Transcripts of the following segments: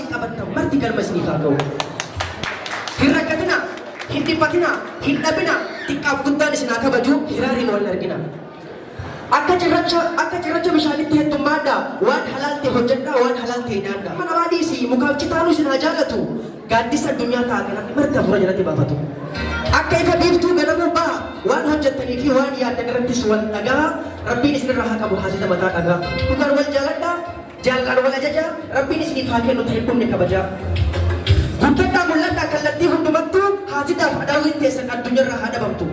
isin qabattan marti galma isinii haa ga'u. Hin rakkatina, hin dhiphatina, hin dhabina, xiqqaaf guddaan isin haa kabaju hiraariin wal argina. Akka cirracha bishaanitti heddummaadha waan halaal ta'e hojjedhaa waan halaal ta'e nyaadha. Mana baadhiisi mukaaf citaanu isin haa jaallatu gaaddisa addunyaa ta'a kanatti marti hafuura jalatti baafatu. Akka ifa biiftuu ganamuu ba'a waan hojjettanii fi waan yaaddan irrattis wal dhagaa rabbiin isinirraa haa qabu haasita mataa dhagaa. Dhugaan wal jaaladhaa jaallaan wal ajaja rabbiin isiniif haa kennu ta'e dhumne kabajaa. Guddadhaa mul'adhaa kallattii hundumattuu haasitaaf hadaawwiin teessan addunyaarraa haa dhabamtu.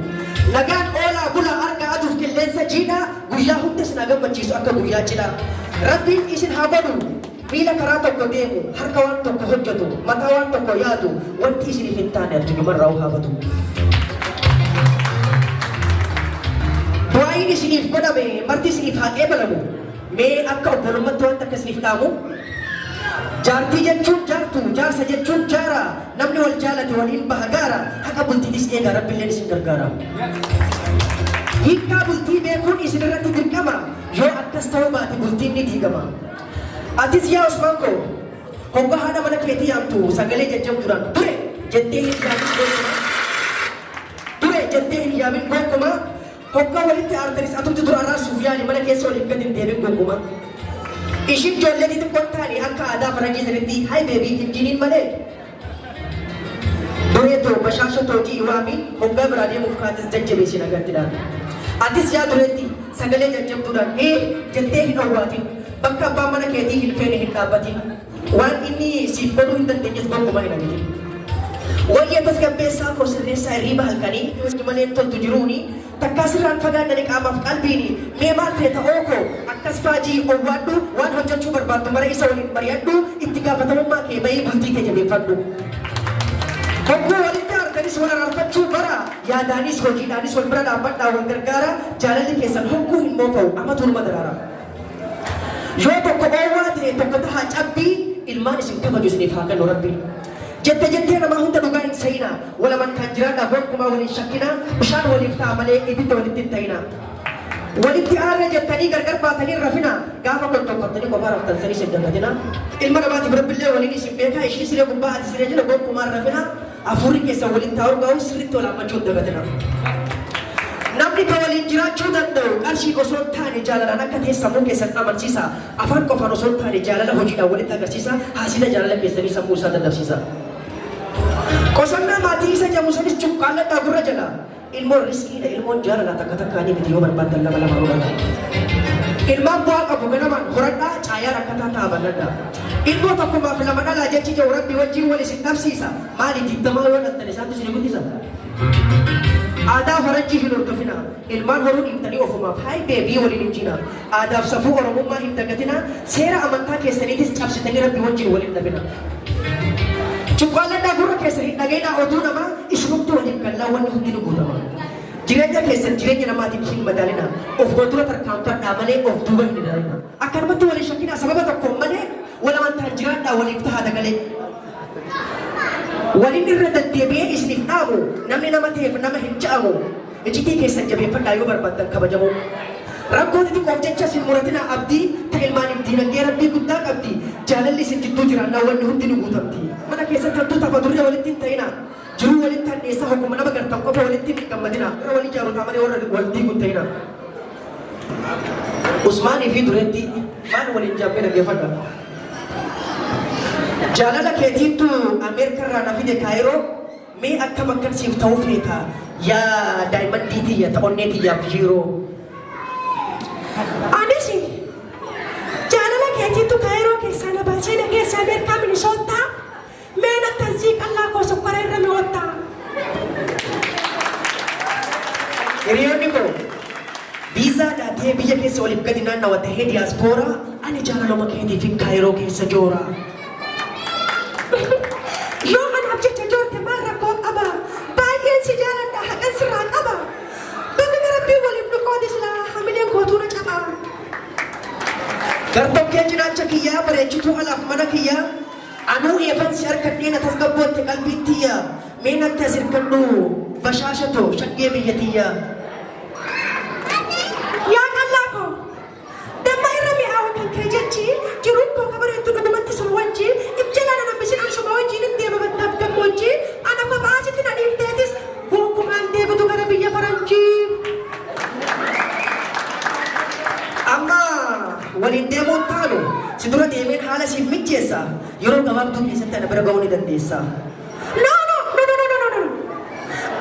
Nagaan oolaa bulaa harka aduuf qilleensa jiidhaa guyyaa hunda isin haa gammachiisu akka guyyaa cidhaa. Rabbiin isin haa godhu miila karaa tokko deemu harka waan tokko hojjetu mataa waan tokko yaadu wanti isiniif hin taane addunyaarraa haa batu. Du'aayin isiniif godhame marti isiniif haa eebalamu. Mee akka obbolummaatti wanta akkasiniif dhaamu. Jaartii jechuun jaartuu, jaarsa jechuun jaara. Namni wal jaalate waliin baha gaara. Haqa bultiinis eegaa rabbiilleen isin gargaara. Hiikaa bultii beekuun isin irratti dirqama. Yoo akkas ta'uu baate bultiin ni diigama. Atis yaa Usmaan koo hoggaa haadha mana keetii yaamtu sagalee jajjabduudhaan ture jettee hin yaamin gonkumaa. Ture jettee hin yaamin gonkumaa. Hoggaa walitti aartanis atumti dura araarsuuf yaali mana keessa waliif gadi hin deemin gonkumaa. Ishin ijoollee xixiqqoon taane akka aadaa faranjii sanitti hai beebii hin jiniin malee. Dureetoo bashaasha tootii iwaami hoggaa biraa deemuuf kaatis jajjabeessin agartidhaan. Atis yaa dureetti sagalee jajjabduudhaan jettee hin dhowwaatin. Bakka abbaan mana keetii hin feene hin dhaabbatin. Waan inni siif godhuu hin dandeenyes gonkumaa hin agartin. Wayyee tasgabbeessaa koo sirreessaa hirriiba halkanii wanti malee toltu jiruuni takkaa sirraan fagaadhani qaamaaf qalbiini mee maal ta'e ta'oo koo akkas faajii owwaadhu waan hojjechuu barbaaddu mara isa waliin mari'adhu itti gaafatamummaa kee bahii bultii kee jabeeffadhu. Hogguu walitti arganis wal araarfachuu bara yaadaanis hojiidhaanis wal bira dhaabbadhaa wal gargaara jaalalli keessan hogguu hin moofa'u amatu numa daraara. Yoo tokko oowwaa ta'e tokko tahaa cabbii ilmaan isin kabaju isiniif haa kennu rabbiin. Jettee nama hunda dhugaa hin sayina walaman kan jiraadha gonkumaa waliin shakkina bishaan waliif ta'a malee ibidda walitti hin ta'ina. Walitti aarre jettanii gargar baatanii rafina gaafa qottoofattanii kophaa raftan sanii isin dandatina. Ilma namaatiif rabbillee waliin isin beekaa ishii siree gubbaa ati siree jala gonkumaa rafina hafuurri keessa waliin taa'uu gahu sirriitti wal hammachuu hin dagatina. Namni kan waliin jiraachuu danda'u qarshii osoo hin taane jaalalaan akka ta'e sammuu keessan amansiisa. Afaan qofaan osoo hin taane jaalala hojiidhaan walitti agarsiisa. Haasina jaalala keessanii sammuu isaa dadhabsiisa. Qosannaa maatii isa jedhamu sanis cuqqaalladhaa gurra jala. Ilmoon riskiidha ilmoon jaalala takka takkaanii miti yoo barbaadan lama lama godhata. Ilmaan bu'aa qabu ganamaan horadhaa caayaa rakkataa ta'a bal'adhaa. Ilmoo tokkummaaf lama dhalaa jechi jiru rabbi wajjin wal isin dhabsiisa. Maali digdamaa yoo dhaltan isaatti isin guddisa. Aadaa faranjii hin hordofina. Ilmaan horuun hiiktanii ofumaaf hai beebii waliin hin jina. Aadaaf safuu oromummaa hin dagatina. Seera amantaa keessaniitis cabsitanii rabbi wajjin waliin dhabina. Cuqqaalladhaa gurra keessa hin dhageenyaa oduu namaa isinumtu waliin kallaa wanni hundi nu guutama. Jireenya keessan jireenya namaatiif hin madaalina. Of fuuldura tarkaanfadhaa malee of duuba hin ilaalina. Akkanumatti waliin shakkinaa sababa tokkoon malee wal amantaan jiraadhaa waliif tahaa dagalee. Waliin irra deddeebi'ee isiniif dhaamu namni nama ta'eef nama hin ja'amu. Iccitii keessan jabeeffadhaa yoo barbaaddan kabajamu. Rakkoo xixiqqoof jecha isin muratina abdii ta'e ilmaaniif diinagdee rabbii guddaa qabdi. Jaalalli isin jidduu jiraannaa wanni hundi nu guutamti. Mana keessatti hattuu tapha durre walitti hin ta'ina. Jiruu walitti hadheessaa hogguma nama gartan qofa walitti hin gammadina. Warra walii jaarotaa malee warra walitti hin ta'ina. Usmaanii fi dureetti maal waliin jaabbee dhaggeeffadha. Jaalala keetiittu Ameerikarraa na fide Kaayiroo mee akkam akkan siif ta'uu feeta yaa daa'imman diitiyya ta'onnee tiyyaaf jiiroo. Anis jaalala keetiittu Kaayiroo keessaa na baasee na geessa Ameerikaa Minisootaa mee nakkansii qallaa koo sukkara irra mi'oottaa. Hiriyoonni koo viizaa dhaatee biyya keessa waliif gadi naannawa ta'ee diyaaspooraa ani jaalaluma keetiif Kaayiroo keessa joora. Yoo anaaf jecha joorte maal rakkoo qaba baay'een si jaaladha haqan sirraa qaba bakka garabbii waliif nu qoodis laa hamileen kootuu na caba. Gartokkee cinaacha kiyyaa bareechituu alaaf mana kiyyaa anuu eefan si harkadhee na tasgabbootte qalbiittiyya mee natti as hirkadhu bashaashatoo shaggee biyyatiyya. Yaa qallaa koo damma irra mi'aawa kan kee jechi jiruun koo kabareettu dhugumatti sun wajji ibjalaan dandeessa. Yeroo gabaabduu keessatti ana bira ga'uu ni dandeessa. No, no, no, no, no, no, no, no.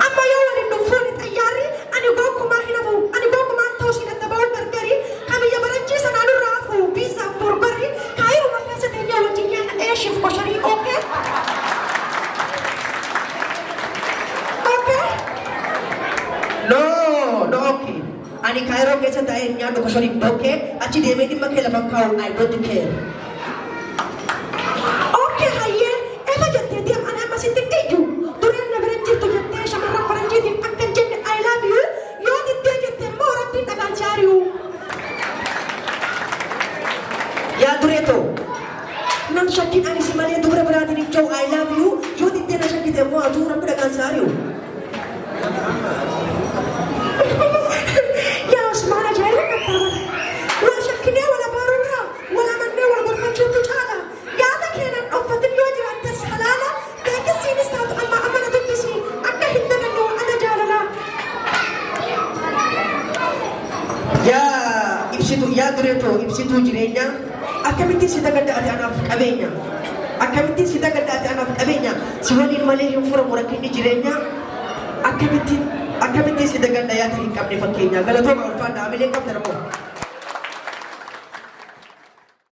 Amma yoo waliin dhufuuni xayyaarri ani gonkumaa hin hafu. Ani gonkumaan ta'uu siin adda ba'uu gargari. Kamiyya barachiisan alurraa hafu. Biisaaf borbarri. Kaayiruma keessa teenyaa wajjin nyaata dheeshiif kosharii ookee. Ookee? No, no, okay. Ani kaayiroo keessa taa'ee nyaadhu koshoriif dhokkee achi deemee dhimma kee lafa kaa'u I don't care. Ookee hayyee. Efa jettee deem ani amma sitti dhiyyu. Dureen na bira jirtu jettee shamarran faranjiitiin akka hin jenne I love you. Yoo diddee jettee immoo rabbiin dhagaan jaari'u. Yaa dureetoo. Nan shakkiin ani si malee dubara biraatiin hin jiru I love you. Yoo diddee na shakkite immoo atuu rabbi dhagaan jaari'u. Yaa Usmaan ajaa'iba qaqqaba. Wal shakkinee wal abaaruurraa wal amannee wal gorfachuutu caala. Yaada keenan dhoffatin yoo jiraattes halaala. Beekisiinis taatu amma na dubbisi. Akka hin daganne ana jaalala. Yaa dureetoo ibsituu jireenyaa. Akkamittiin si dagaddaate anaaf qabeenya. Akkamittiin si dagaddaate anaaf qabeenya. Si waliin malee hin furamu rakkinni jireenyaa. Akkamittiin si dagadda yaada hin qabne fakkeenya. Galatooma ulfaadhaa hamilee qabda namoo.